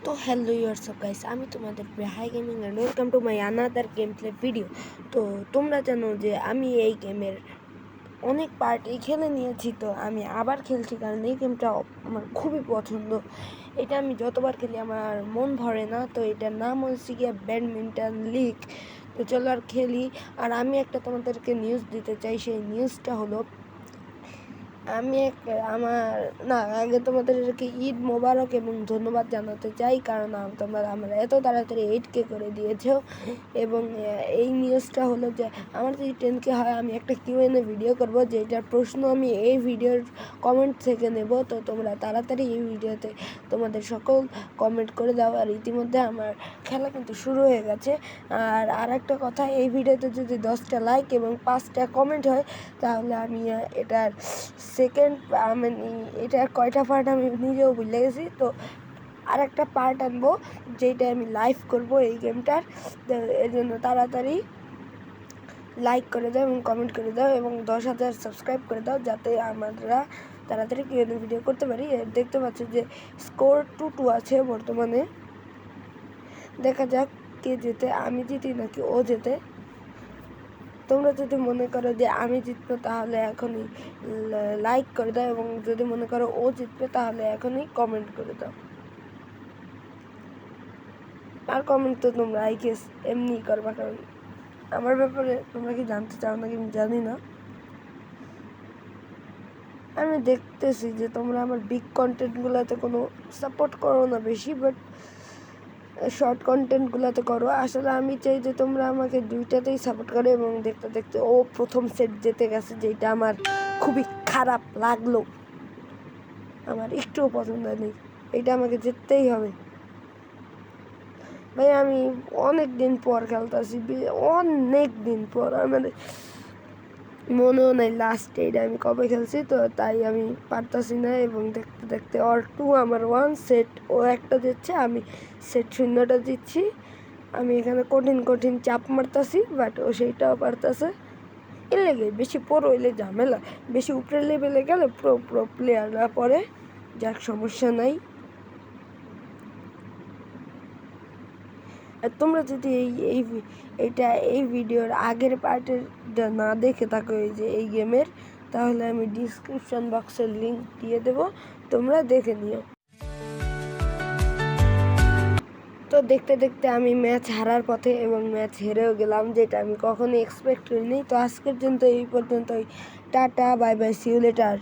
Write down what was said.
তো hello WhatsApp guys, আমি তোমাদের hi gaming and welcome to my another game play video. তো তোমরা জানো যে আমি এই গেমের অনেক পার্টি খেলে নিয়েছি, তো আমি আবার খেলছি কারণ এই গেমটা আমার খুবই পছন্দ। এটা আমি যতবার খেলি আমার মন ভরে না। তো এটার নাম হচ্ছে গিয়ে ব্যাডমিন্টন লিগ। তো চলো আর খেলি। আর আমি একটা তোমাদেরকে নিউজ দিতে চাই, সেই নিউজটা হলো আমি আমার আগে তোমাদেরকে ঈদ মোবারক এবং ধন্যবাদ জানাতে চাই, কারণ তোমরা আমরা এত তাড়াতাড়ি 8K করে দিয়েছো। এবং এই নিউজটা হলো যে আমার যদি 10K হয় আমি একটা Q&A ভিডিও করব, যেটার প্রশ্ন আমি এই ভিডিওর কমেন্ট থেকে নেব। তো তোমরা তাড়াতাড়ি এই ভিডিওতে তোমাদের সকল কমেন্ট করে দাও। আর ইতিমধ্যে আমার খেলা কিন্তু শুরু হয়ে গেছে। আর একটা কথা, এই ভিডিওতে যদি 10টা লাইক এবং 5টা কমেন্ট হয় তাহলে আমি এটার এটার কয়টা পার্ট আমি নিজেও ভুলে গেছি। তো আর একটা পার্ট আনবো যেটা আমি লাইভ করব এই গেমটার। এর জন্য তাড়াতাড়ি লাইক করে দাও এবং কমেন্ট করে দাও এবং 10,000 সাবস্ক্রাইব করে দাও, যাতে আমরা তাড়াতাড়ি ভিডিও করতে পারি। দেখতে পাচ্ছ যে স্কোর 2-2 আছে বর্তমানে। দেখা যাক কে জেতে, আমি জিতি নাকি ও জেতে। তোমরা যদি মনে করো যে আমি জিতবো তাহলে এখনই লাইক করে দাও, এবং যদি মনে করো ও জিতবে তাহলে এখনই কমেন্ট করে দাও। আর কমেন্ট তো তোমরা এমনি করবা, কারণ আমার ব্যাপারে তোমরা কি জানতে চাও নাকি আমি জানি না। আমি দেখতেছি যে তোমরা আমার বিগ কন্টেন্টগুলোতে কোনো সাপোর্ট করো না বেশি, বাট শর্ট কন্টেন্টগুলোতে করো। আসলে আমি চাই যে তোমরা আমাকে দুইটাতেই সাপোর্ট করো। এবং দেখতে দেখতে ও প্রথম সেট জিতে গেছে, যেটা আমার খুবই খারাপ লাগলো, আমার একটুও পছন্দ নেই। এটা আমাকে জিততেই হবে ভাই। আমি অনেক দিন পর খেলতেছি, অনেক দিন পর। মানে মনেও নাই লাস্ট এইটা আমি কবে খেলছি, তো তাই আমি পারতাছি না। এবং দেখতে দেখতে ওর 2 আমার 1 সেট, ও একটা দিচ্ছে, আমি সেট 0টা দিচ্ছি। আমি এখানে কঠিন কঠিন চাপ মারতাছি, বাট ও সেইটাও পারতাছে। এর লেগে বেশি পর হইলে ঝামেলা, বেশি উপরের লেভেলে গেলে প্রো প্লেয়াররা পরে, যাক সমস্যা নাই। আর তোমরা যদি এই ভিডিওর আগের পার্টেরটা না দেখে থাকো এই গেমের, তাহলে আমি ডিসক্রিপশন বক্সের লিঙ্ক দিয়ে দেবো, তোমরা দেখে নিও। তো দেখতে দেখতে আমি ম্যাচ হারার পথে এবং ম্যাচ হেরেও গেলাম, যেটা আমি কখনোই এক্সপেক্ট করিনি। তো আজকের জন্য এই পর্যন্তই। Tata, bye bye, see you letter.